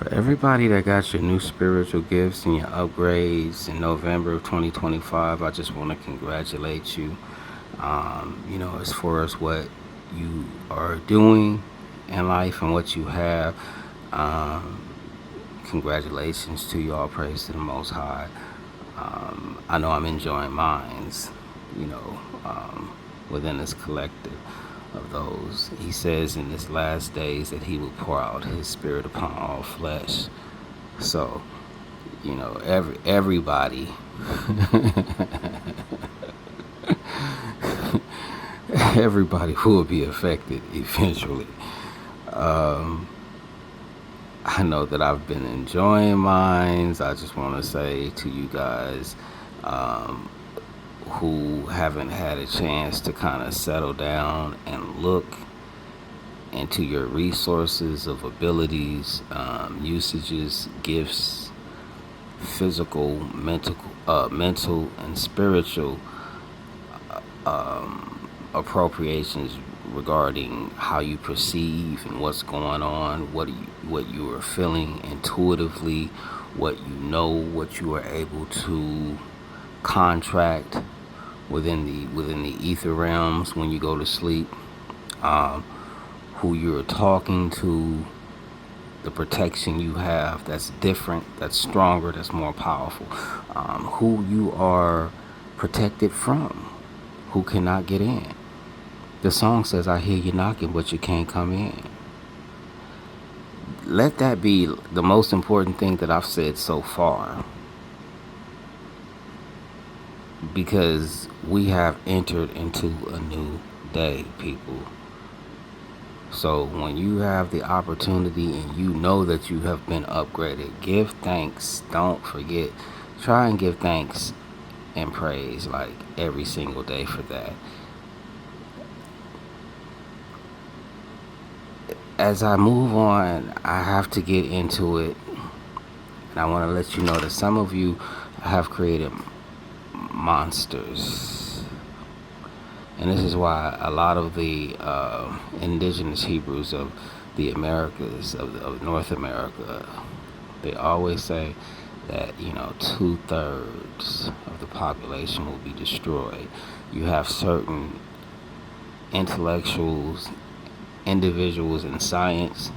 For everybody that got your new spiritual gifts and your upgrades in November of 2025, I just want to congratulate you. As far as what you are doing in life and what you have, um, congratulations to you all. Praise to the Most High. I know I'm enjoying mines, you know, um, within this collective of those. He says in this last days that he will pour out his spirit upon all flesh. So, everybody, everybody will be affected eventually. Um, I know that I've been enjoying mines. I just want to say to you guys, um, who haven't had a chance to kind of settle down and look into your resources of abilities, usages, gifts, physical, mental, and spiritual appropriations regarding how you perceive and what's going on, what you are feeling intuitively, what you know, what you are able to contract within the ether realms when you go to sleep, um, who you're talking to, the protection you have that's different, that's stronger, that's more powerful, who you are protected from, who cannot get in. The song says, I hear you knocking, but you can't come in. Let that be the most important thing that I've said so far, because we have entered into a new day, people. So when you have the opportunity and you know that you have been upgraded, give thanks. Don't forget. Try and give thanks and praise like every single day for that. As I move on, I have to get into it. And I want to let you know that some of you have created monsters. And this is why a lot of the indigenous Hebrews of the Americas, of North America, they always say that, 2/3 of the population will be destroyed. You have certain intellectuals, individuals in science,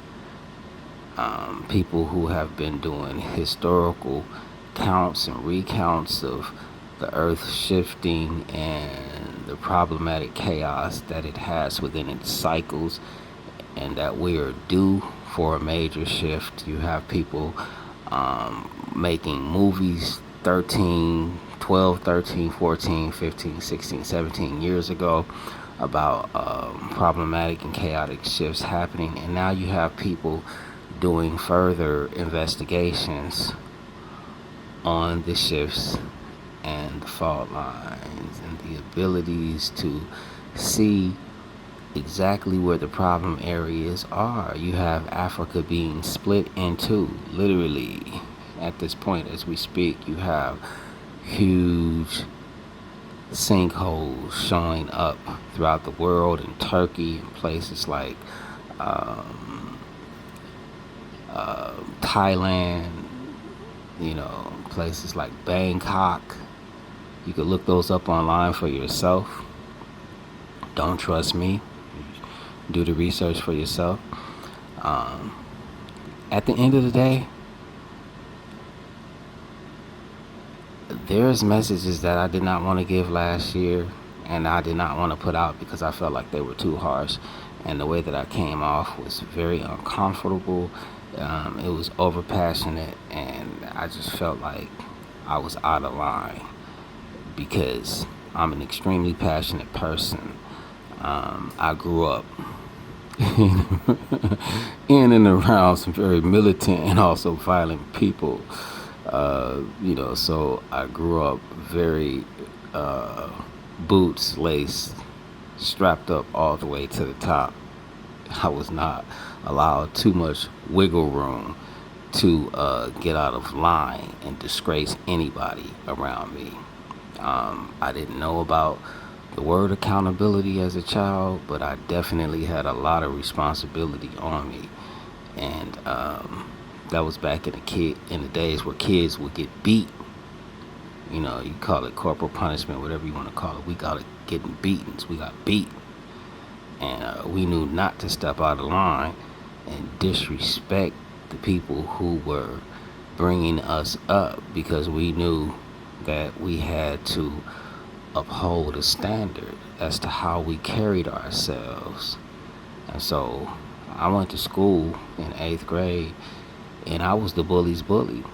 people who have been doing historical counts and recounts of the earth shifting and the problematic chaos that it has within its cycles, and that we are due for a major shift. You have people making movies 13, 12, 13, 14, 15, 16, 17 years ago about problematic and chaotic shifts happening, and now you have people doing further investigations on the shifts and the fault lines and the abilities to see exactly where the problem areas are. You have Africa being split in two, literally. At this point, as we speak, you have huge sinkholes showing up throughout the world, in Turkey, in places like Thailand, places like Bangkok. You could look those up online for yourself. Don't trust me. Do the research for yourself. At the end of the day, there's messages that I did not want to give last year, and I did not want to put out because I felt like they were too harsh, and the way that I came off was very uncomfortable. It was over passionate, and I just felt like I was out of line because I'm an extremely passionate person. I grew up in and around some very militant and also violent people. So I grew up very boots laced, strapped up all the way to the top. I was not allowed too much wiggle room to get out of line and disgrace anybody around me. I didn't know about the word accountability as a child, but I definitely had a lot of responsibility on me. And That was back in the days where kids would get beat. You know, you call it corporal punishment, whatever you want to call it. We got it getting beatings. We got beat, and we knew not to step out of line and disrespect the people who were bringing us up, because we knew that we had to uphold a standard as to how we carried ourselves. And so I went to school in 8th grade, and I was the bully's bully.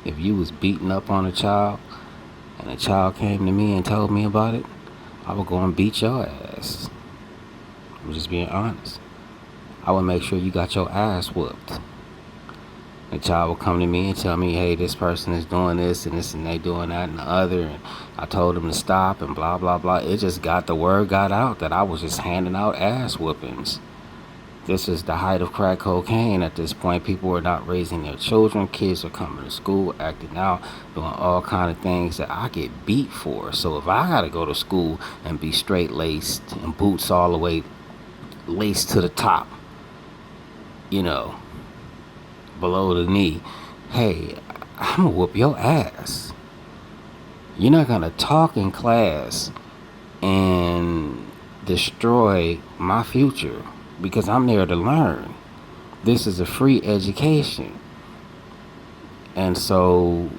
If you was beating up on a child and a child came to me and told me about it, I would go and beat your ass. I'm just being honest. I would make sure you got your ass whooped. The child would come to me and tell me, hey, this person is doing this and they doing that and the other, and I told them to stop and blah blah blah. It just the word got out that I was just handing out ass whoopings. This is the height of crack cocaine at this point. People were not raising their children. Kids are coming to school, acting out, doing all kind of things that I get beat for. So if I gotta go to school and be straight laced and boots all the way laced to the top, you know, below the knee, hey, I'm gonna whoop your ass. You're not gonna talk in class and destroy my future, because I'm there to learn. This is a free education. And so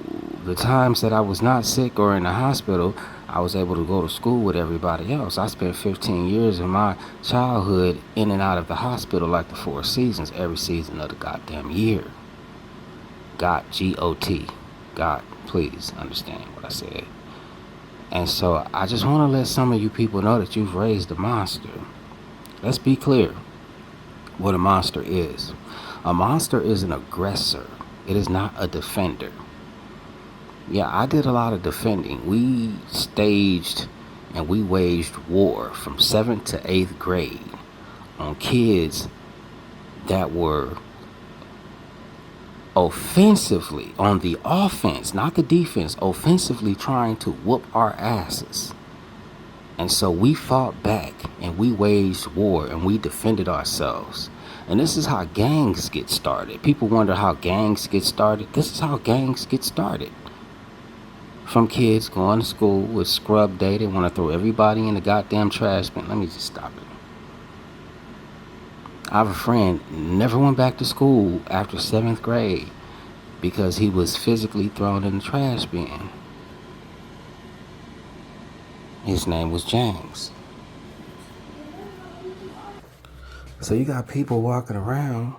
the times that I was not sick or in the hospital, I was able to go to school with everybody else. I spent 15 years of my childhood in and out of the hospital like the Four Seasons, every season of the goddamn year. Got, G-O-T. God, please understand what I said. And so I just want to let some of you people know that you've raised a monster. Let's be clear what a monster is. A monster is an aggressor. It is not a defender. Yeah, I did a lot of defending. We staged and we waged war from 7th to 8th grade on kids that were offensively, on the offense, not the defense, offensively trying to whoop our asses. And so we fought back and we waged war and we defended ourselves. And this is how gangs get started. People wonder how gangs get started. This is how gangs get started. From kids going to school with scrub day, they want to throw everybody in the goddamn trash bin. Let me just stop it. I have a friend never went back to school after 7th grade because he was physically thrown in the trash bin. His name was James. So you got people walking around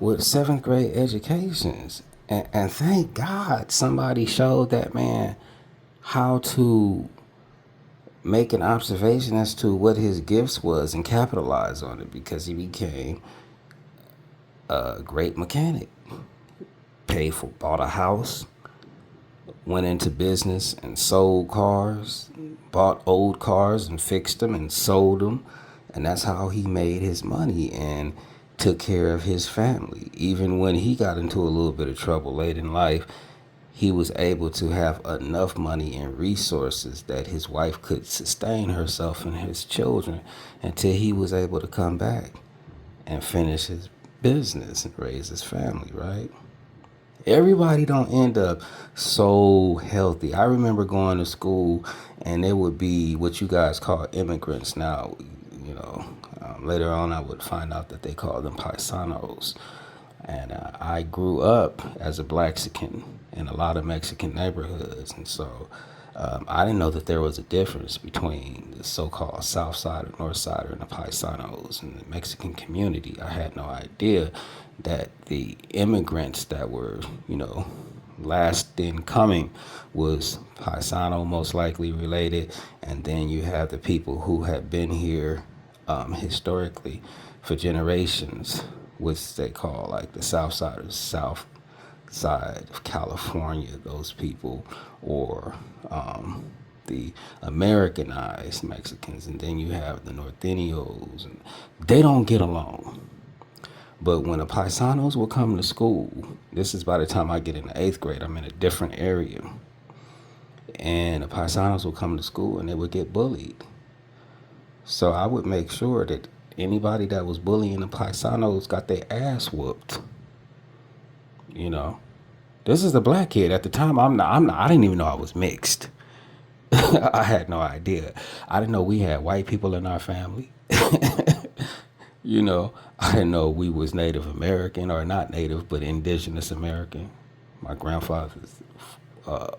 with 7th grade educations. And thank God somebody showed that man how to make an observation as to what his gifts was and capitalize on it, because he became a great mechanic. Bought a house, went into business and sold cars, bought old cars and fixed them and sold them. And that's how he made his money and took care of his family. Even when he got into a little bit of trouble late in life, he was able to have enough money and resources that his wife could sustain herself and his children until he was able to come back and finish his business and raise his family, right? Everybody don't end up so healthy. I remember going to school and there would be what you guys call immigrants now. You know, later on I would find out that they call them paisanos. And I grew up as a Blaxican in a lot of Mexican neighborhoods. And so I didn't know that there was a difference between the so-called South Side or North Side and the paisanos and the Mexican community. I had no idea that the immigrants that were, you know, last in coming was paisano, most likely related. And then you have the people who had been here historically for generations, which they call like the South Side or South Side of California, those people, or the Americanized Mexicans. And then you have the Norteños, and they don't get along. But when the paisanos will come to school, this is by the time I get into 8th grade, I'm in a different area. And the paisanos will come to school and they would get bullied. So I would make sure that anybody that was bullying the paisanos got their ass whooped. You know, this is the black kid at the time. I didn't even know I was mixed. I had no idea. I didn't know we had white people in our family. You know, I didn't know we was Native American, or not Native, but Indigenous American. My grandfather's uh,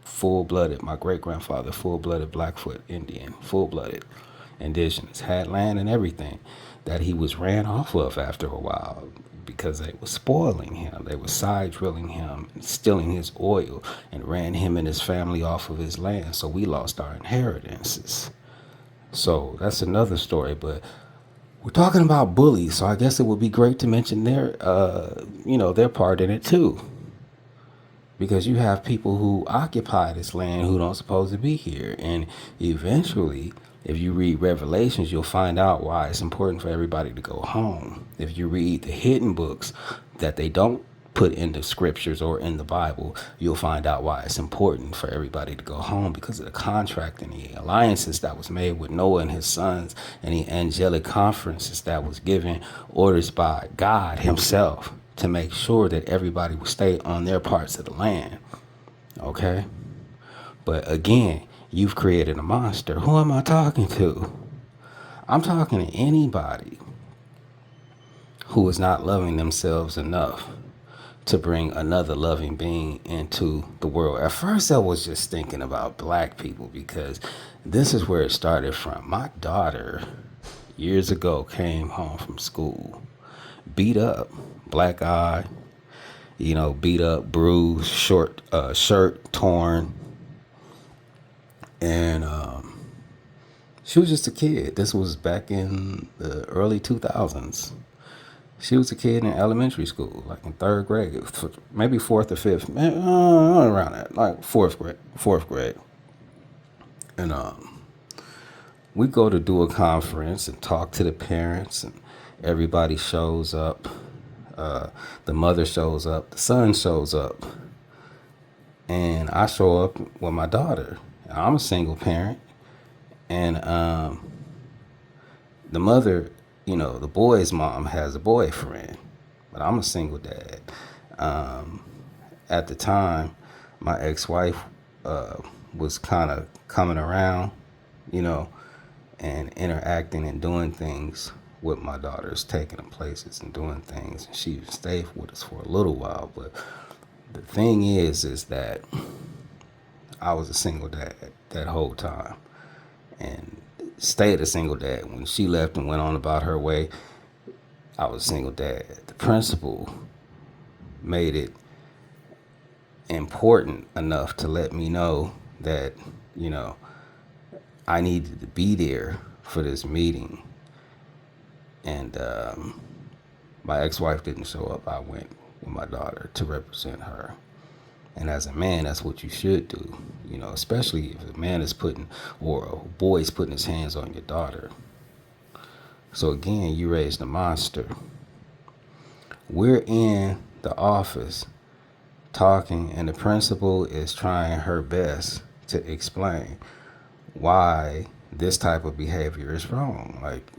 full-blooded. My great-grandfather, full-blooded Blackfoot Indian, full-blooded Indigenous, had land and everything that he was ran off of after a while because they were spoiling him. They were side drilling him and stealing his oil and ran him and his family off of his land. So we lost our inheritances. So that's another story, but we're talking about bullies, so I guess it would be great to mention their part in it too, because you have people who occupy this land who don't supposed to be here, and eventually, if you read Revelations, you'll find out why it's important for everybody to go home. If you read the hidden books that they don't put in the scriptures or in the Bible, you'll find out why it's important for everybody to go home, because of the contract and the alliances that was made with Noah and his sons, and the angelic conferences that was given orders by God himself to make sure that everybody would stay on their parts of the land. Okay? But again, you've created a monster. Who am I talking to? I'm talking to anybody who is not loving themselves enough to bring another loving being into the world. At first, I was just thinking about black people, because this is where it started from. My daughter, years ago, came home from school, beat up, black eye, beat up, bruised, short shirt torn, and she was just a kid. This was back in the early 2000s. She was a kid in elementary school, like in third grade, maybe fourth or fifth, around that, like fourth grade. And we go to do a conference and talk to the parents, and everybody shows up. The mother shows up, the son shows up, and I show up with my daughter. I'm a single parent, and the mother, the boy's mom has a boyfriend, but I'm a single dad. At the time, my ex-wife was kind of coming around, and interacting and doing things with my daughters, taking them places and doing things. And she stayed with us for a little while, but the thing is that I was a single dad that whole time, and stayed a single dad. When she left and went on about her way, I was a single dad. The principal made it important enough to let me know that, I needed to be there for this meeting. And my ex-wife didn't show up. I went with my daughter to represent her. And as a man, that's what you should do, especially if a man is or a boy is putting his hands on your daughter. So again, you raised a monster. We're in the office talking, and the principal is trying her best to explain why this type of behavior is wrong. Like,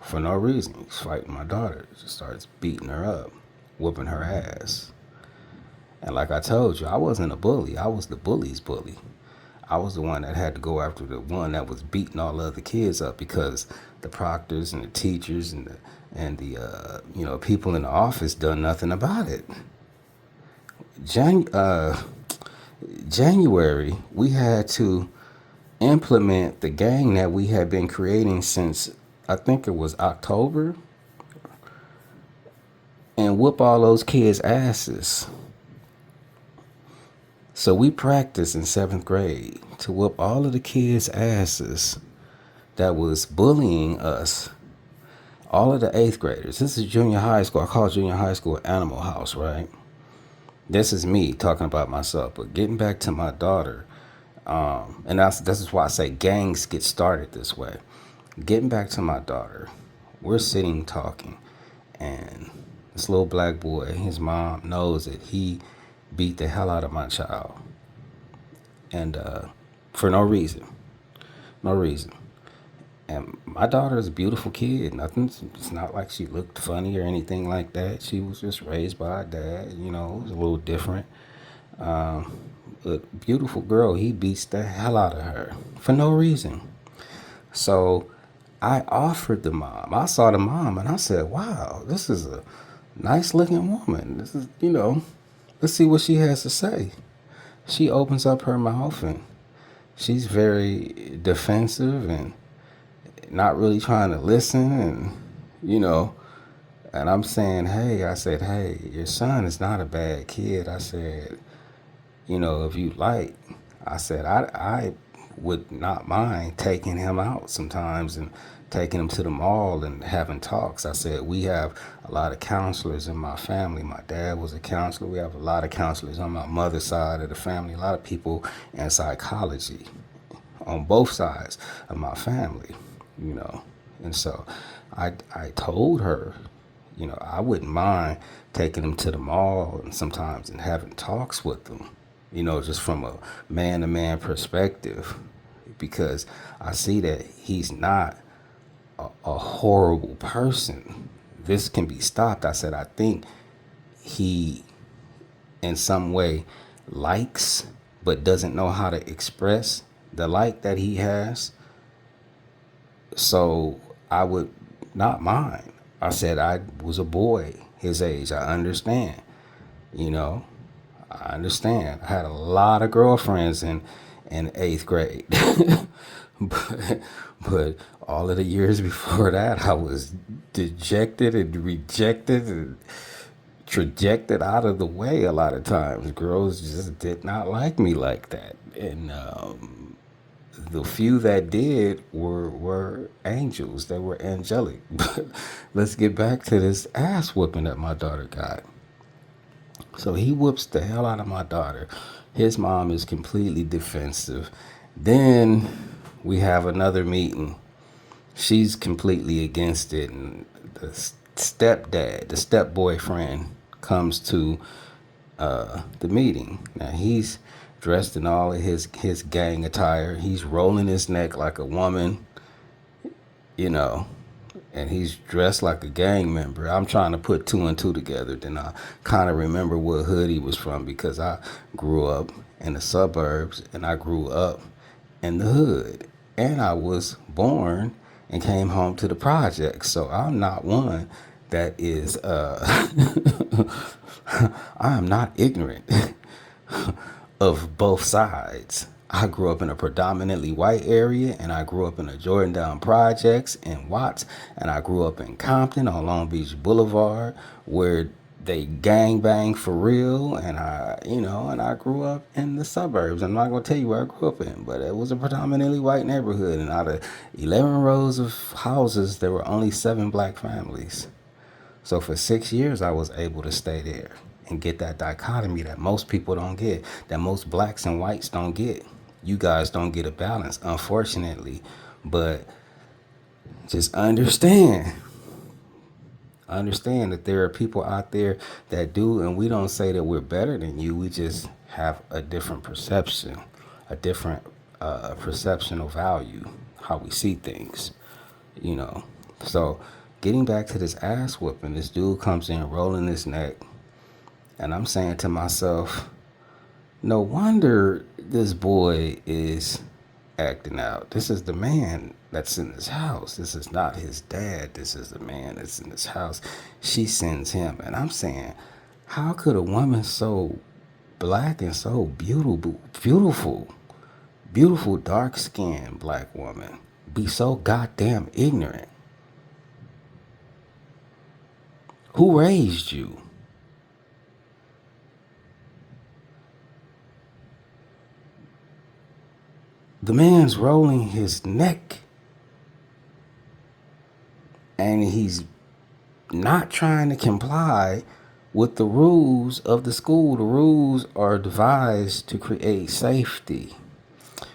for no reason. He's fighting my daughter. Just starts beating her up, whooping her ass. And like I told you, I wasn't a bully. I was the bully's bully. I was the one that had to go after the one that was beating all the other kids up, because the proctors and the teachers and the people in the office done nothing about it. January, we had to implement the gang that we had been creating since, I think it was October, and whoop all those kids' asses. So we practiced in 7th grade to whoop all of the kids' asses that was bullying us. All of the 8th graders. This is junior high school. I call junior high school Animal House, right? This is me talking about myself. But getting back to my daughter, and this is why I say gangs get started this way. Getting back to my daughter, we're sitting talking, and this little black boy, his mom knows that he beat the hell out of my child, and for no reason. And my daughter is a beautiful kid. Nothing. It's not like she looked funny or anything like that. She was just raised by a dad. You know, it was a little different. Um, but beautiful girl. He beats the hell out of her for no reason. So I offered the mom. I saw the mom and I said, "Wow, this is a nice looking woman. This is, let's see what she has to say." She opens up her mouth and she's very defensive and not really trying to listen, and you know and I'm saying, "Hey," I said, "Hey, your son is not a bad kid." I said, "If you like," I said, I would not mind taking him out sometimes and taking him to the mall and having talks." I said, "We have a lot of counselors in my family. My dad was a counselor. We have a lot of counselors on my mother's side of the family, a lot of people in psychology on both sides of my family, you know." And so I told her, I wouldn't mind taking them to the mall and sometimes and having talks with them, just from a man to man perspective, because I see that he's not a horrible person. This can be stopped. I said, I think he, in some way, likes but doesn't know how to express the like that he has. So I would not mind. I said I was a boy his age. I understand. You know, I understand. I had a lot of girlfriends in eighth grade, but but all of the years before that, I was dejected and rejected and trajected out of the way. A lot of times, girls just did not like me like that, and the few that did were angels. They were angelic. But let's get back to this ass whooping that my daughter got. So he whoops the hell out of my daughter. His mom is completely defensive. Then we have another meeting. She's completely against it, and the stepdad, the step boyfriend, comes to the meeting. Now he's dressed in all of his gang attire. He's rolling his neck like a woman, you know, and he's dressed like a gang member. I'm trying to put two and two together. Then I kind of remember what hood he was from, because I grew up in the suburbs and I grew up in the hood. And I was born and came home to the projects. So I'm not one that is, I am not ignorant of both sides. I grew up in a predominantly white area, and I grew up in the Jordantown projects in Watts, and I grew up in Compton on Long Beach Boulevard, where they gang bang for real. And I grew up in the suburbs. I'm not gonna tell you where I grew up in, but it was a predominantly white neighborhood, and out of 11 rows of houses, there were only 7 black families. So for 6 years, I was able to stay there and get that dichotomy that most people don't get, that most blacks and whites don't get. You guys don't get a balance, unfortunately. But just understand that there are people out there that do, and we don't say that we're better than you. We just have a different perception, a different perceptional value, how we see things, you know. So getting back to this ass whooping, this dude comes in rolling his neck, and I'm saying to myself, no wonder this boy is acting out. This is the man that's in his house. This is not his dad. This is the man that's in his house. She sends him. And I'm saying, how could a woman so black and so beautiful dark-skinned black woman be so goddamn ignorant? Who raised you? The man's rolling his neck, and he's not trying to comply with the rules of the school. The rules are devised to create safety.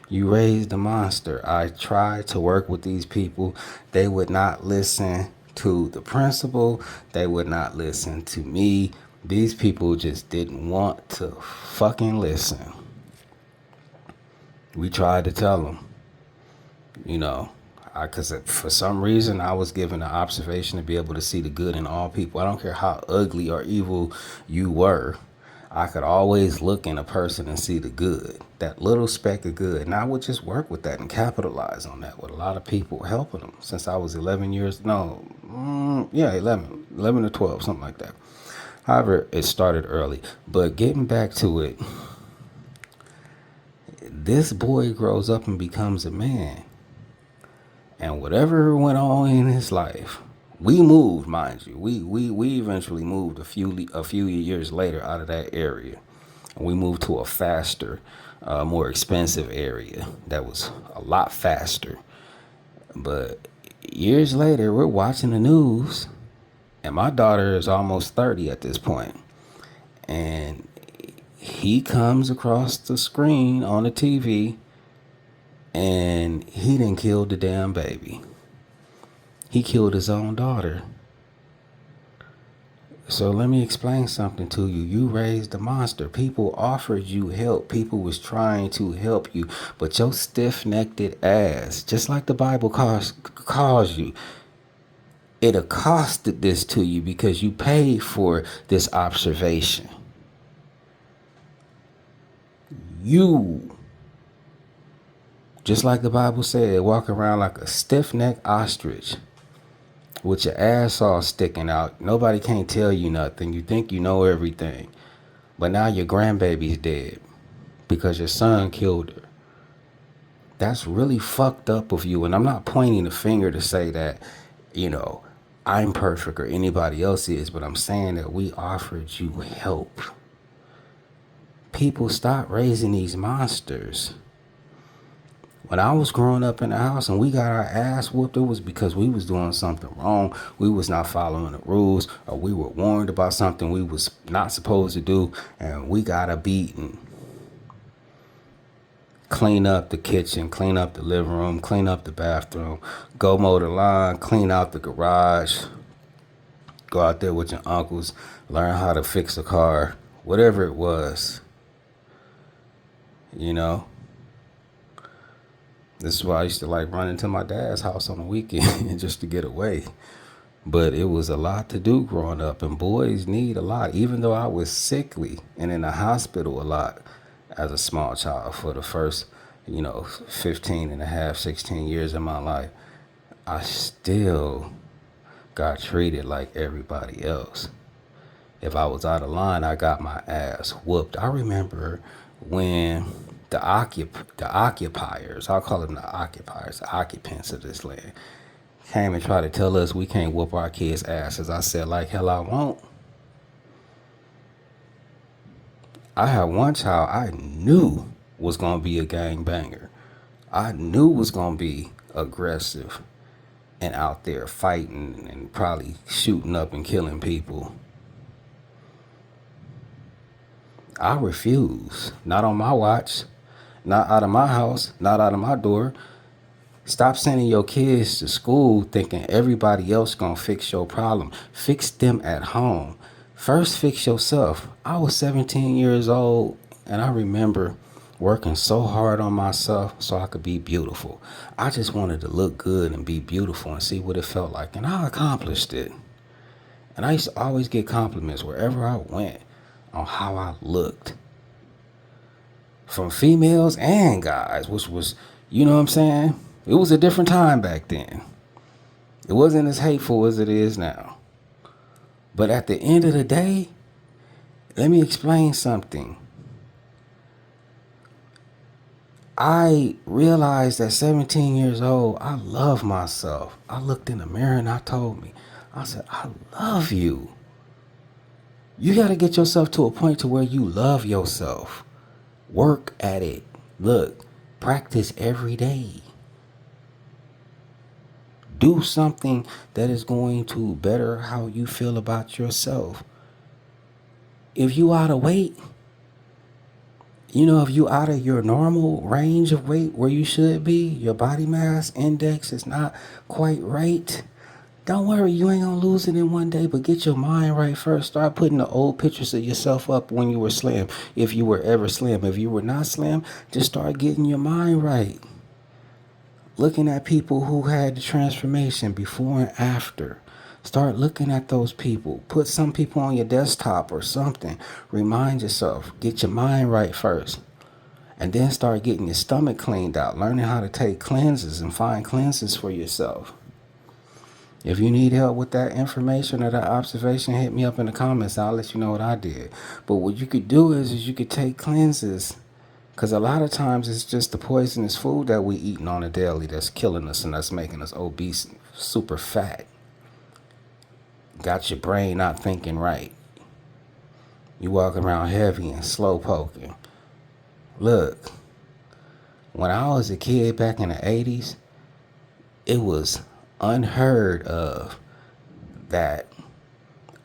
You raised a monster. I tried to work with these people. They would not listen to the principal. They would not listen to me. These people just didn't want to fucking listen. We tried to tell them, you know, Because for some reason I was given the observation to be able to see the good in all people. I don't care how ugly or evil you were. I could always look in a person and see the good, that little speck of good. And I would just work with that and capitalize on that with a lot of people, helping them since I was 11 years. No, yeah, 11 or 12, something like that. However, it started early. But getting back to it, this boy grows up and becomes a man. And whatever went on in his life, we moved, mind you. We eventually moved a few years later out of that area. And we moved to a faster, more expensive area that was a lot faster. But years later, we're watching the news, and my daughter is almost 30 at this point. And he comes across the screen on the TV, and he done killed the damn baby. He killed his own daughter. So let me explain something to you. You raised a monster. People offered you help. People was trying to help you. But your stiff-necked ass, just like the Bible calls you, it accosted this to you because you paid for this observation. You, just like the Bible said, walk around like a stiff-necked ostrich with your ass all sticking out. Nobody can't tell you nothing. You think you know everything. But now your grandbaby's dead because your son killed her. That's really fucked up of you. And I'm not pointing the finger to say that, I'm perfect or anybody else is, but I'm saying that we offered you help. People, stop raising these monsters. When I was growing up in the house and we got our ass whooped, it was because we was doing something wrong. We was not following the rules, or we were warned about something we was not supposed to do, and we got a beating. Clean up the kitchen, clean up the living room, clean up the bathroom, go mow the lawn, clean out the garage, go out there with your uncles, learn how to fix a car, whatever it was, This is why I used to like running to my dad's house on the weekend just to get away. But it was a lot to do growing up, and boys need a lot. Even though I was sickly and in the hospital a lot as a small child for the first, 15 and a half, 16 years of my life, I still got treated like everybody else. If I was out of line, I got my ass whooped. I remember when the occupiers, I'll call them the occupiers, the occupants of this land, came and tried to tell us we can't whoop our kids' asses. I said, like hell I won't. I had one child I knew was going to be a gangbanger. I knew was going to be aggressive and out there fighting and probably shooting up and killing people. I refuse. Not on my watch. Not out of my house. Not out of my door. Stop sending your kids to school thinking everybody else gonna fix your problem. Fix them at home. First, fix yourself. I was 17 years old, and I remember working so hard on myself so I could be beautiful. I just wanted to look good and be beautiful and see what it felt like, and I accomplished it. And I used to always get compliments wherever I went on how I looked. From females and guys, which was, you know what I'm saying? It was a different time back then. It wasn't as hateful as it is now. But at the end of the day, let me explain something. I realized at 17 years old, I love myself. I looked in the mirror and I said, I love you. You got to get yourself to a point to where you love yourself. Work at it. Look, practice every day. Do something that is going to better how you feel about yourself. If you out of weight, if you out of your normal range of weight where you should be, your body mass index is not quite right, don't worry, you ain't gonna lose it in one day, but get your mind right first. Start putting the old pictures of yourself up when you were slim, if you were ever slim. If you were not slim, just start getting your mind right. looking at people who had the transformation before and after. Start looking at those people. Put some people on your desktop or something. Remind yourself. Get your mind right first. And then start getting your stomach cleaned out. Learning how to take cleanses and find cleanses for yourself. If you need help with that information or that observation, hit me up in the comments. I'll let you know what I did. But what you could do is you could take cleanses. Because a lot of times it's just the poisonous food that we eating on a daily that's killing us and that's making us obese, super fat. Got your brain not thinking right. You walking around heavy and slow poking. Look, when I was a kid back in the 80s, it was unheard of that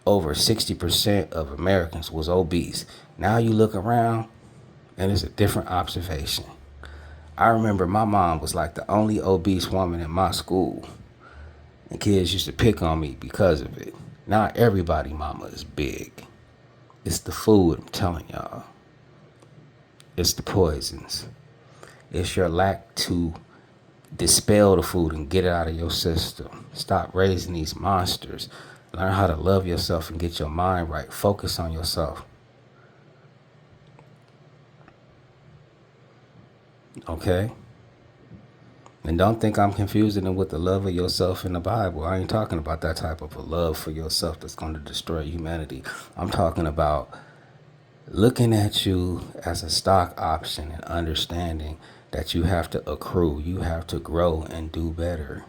over 60% of Americans was obese. Now you look around and it's a different observation. I remember my mom was like the only obese woman in my school. And kids used to pick on me because of it. Not everybody mama is big. It's the food, I'm telling y'all. It's the poisons. It's your lack to dispel the food and get it out of your system. Stop raising these monsters. Learn how to love yourself and get your mind right. Focus on yourself. Okay? And don't think I'm confusing it with the love of yourself in the Bible. I ain't talking about that type of a love for yourself that's going to destroy humanity. I'm talking about looking at you as a stock option and understanding that you have to accrue, you have to grow and do better.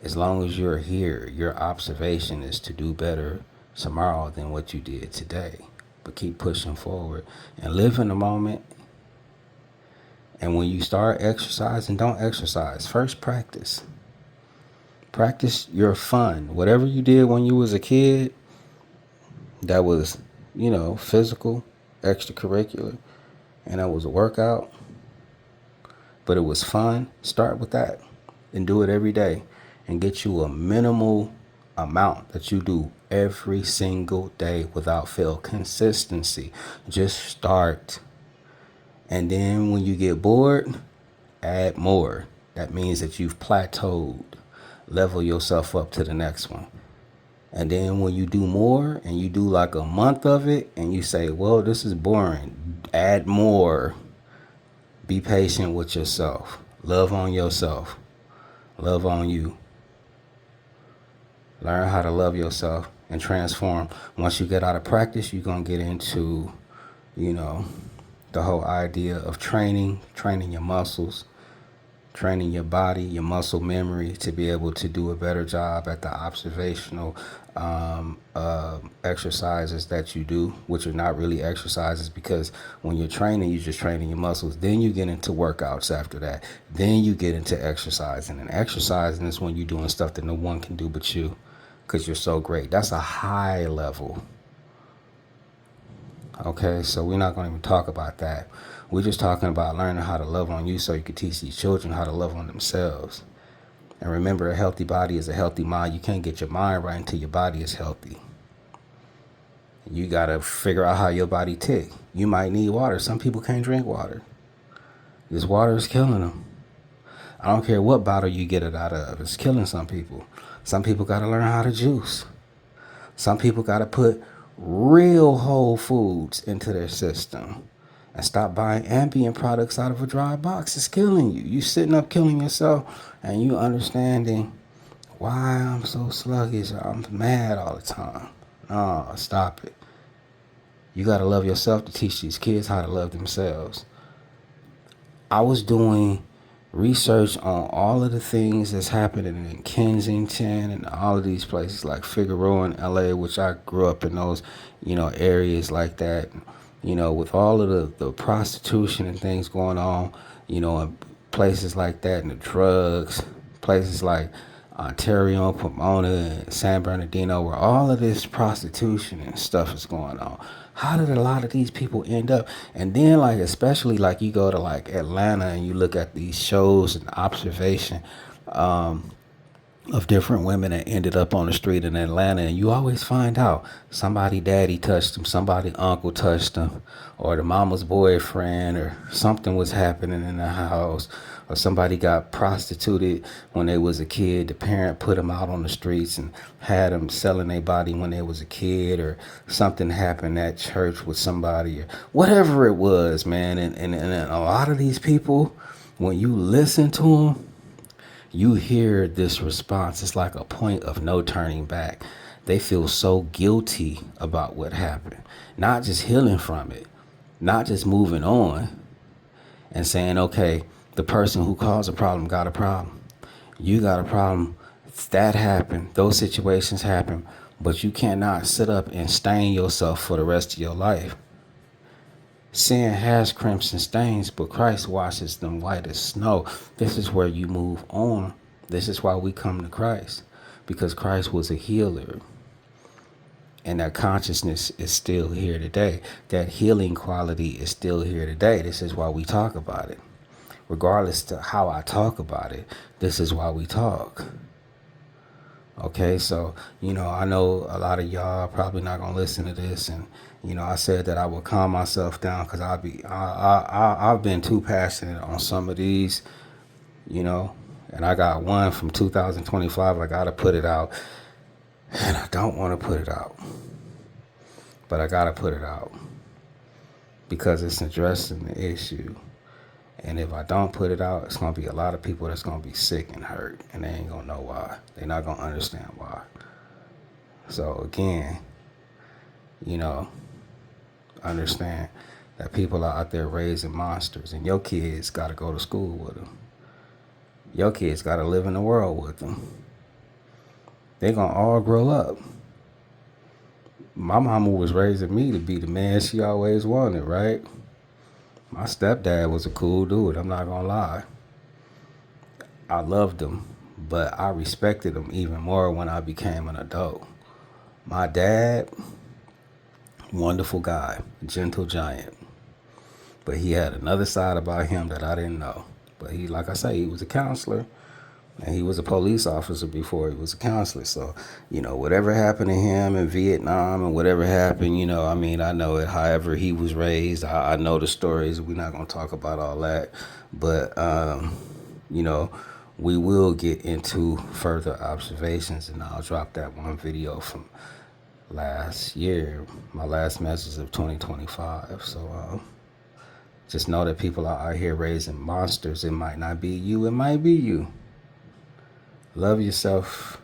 As long as you're here, your observation is to do better tomorrow than what you did today. But keep pushing forward and live in the moment. And when you start exercising, don't exercise. First, practice. Practice your fun. Whatever you did when you was a kid, that was, physical, extracurricular, and that was a workout, but it was fun. Start with that and do it every day and get you a minimal amount that you do every single day without fail. Consistency. Just start. And then when you get bored, add more. That means that you've plateaued. Level yourself up to the next one. And then when you do more and you do like a month of it and you say, well, this is boring, add more. Be patient with yourself. Love on yourself. Love on you. Learn how to love yourself and transform. Once you get out of practice, you're going to get into, the whole idea of training your muscles, training your body, your muscle memory to be able to do a better job at the observational exercises that you do, which are not really exercises, because when you're training, you're just training your muscles. Then you get into workouts after that. Then you get into exercising. And exercising is when you're doing stuff that no one can do but you, because you're so great. That's a high level. Okay, so we're not going to even talk about that. We're just talking about learning how to love on you so you can teach these children how to love on themselves. And remember, a healthy body is a healthy mind. You can't get your mind right until your body is healthy. You got to figure out how your body tick. You might need water. Some people can't drink water. This water is killing them. I don't care what bottle you get it out of. It's killing some people. Some people got to learn how to juice. Some people got to put real whole foods into their system and stop buying ambient products out of a dry box. It's killing you. You sitting up killing yourself and you understanding why I'm so sluggish or I'm mad all the time. No, stop it. You got to love yourself to teach these kids how to love themselves. I was doing research on all of the things that's happening in Kensington and all of these places like Figueroa in LA, which I grew up in those, areas like that, with all of the prostitution and things going on, in places like that, and the drugs, places like Ontario, Pomona, and San Bernardino, where all of this prostitution and stuff is going on. How did a lot of these people end up? And then, especially you go to Atlanta and you look at these shows and observation, of different women that ended up on the street in Atlanta, and you always find out somebody daddy touched them, somebody uncle touched them, or the mama's boyfriend, or something was happening in the house, or somebody got prostituted when they was a kid. The parent put them out on the streets and had them selling their body when they was a kid, or something happened at church with somebody, or whatever it was, man. And a lot of these people, when you listen to them, you hear this response. It's like a point of no turning back. They feel so guilty about what happened, not just healing from it, not just moving on and saying, okay, the person who caused a problem got a problem. You got a problem. That happened. Those situations happen. But you cannot sit up and stain yourself for the rest of your life. Sin has crimson stains, but Christ washes them white as snow. This is where you move on. This is why we come to Christ, because Christ was a healer. And that consciousness is still here today. That healing quality is still here today. This is why we talk about it. Regardless to how I talk about it, this is why we talk. Okay, so, I know a lot of y'all are probably not going to listen to this. And, I said that I would calm myself down because I've been too passionate on some of these, and I got one from 2025. I got to put it out. And I don't want to put it out. But I got to put it out because it's addressing the issue. And if I don't put it out, it's going to be a lot of people that's going to be sick and hurt. And they ain't going to know why. They're not going to understand why. So again, understand that people are out there raising monsters. And your kids got to go to school with them. Your kids got to live in the world with them. They're going to all grow up. My mama was raising me to be the man she always wanted, right? My stepdad was a cool dude, I'm not gonna lie. I loved him, but I respected him even more when I became an adult. My dad, wonderful guy, gentle giant. But he had another side about him that I didn't know. But he, like I say, he was a counselor. And he was a police officer before he was a counselor. So, whatever happened to him in Vietnam and whatever happened, I know it. However he was raised, I know the stories. We're not going to talk about all that. But, we will get into further observations. And I'll drop that one video from last year, my last message of 2025. So, just know that people are out here raising monsters. It might not be you. It might be you. Love yourself.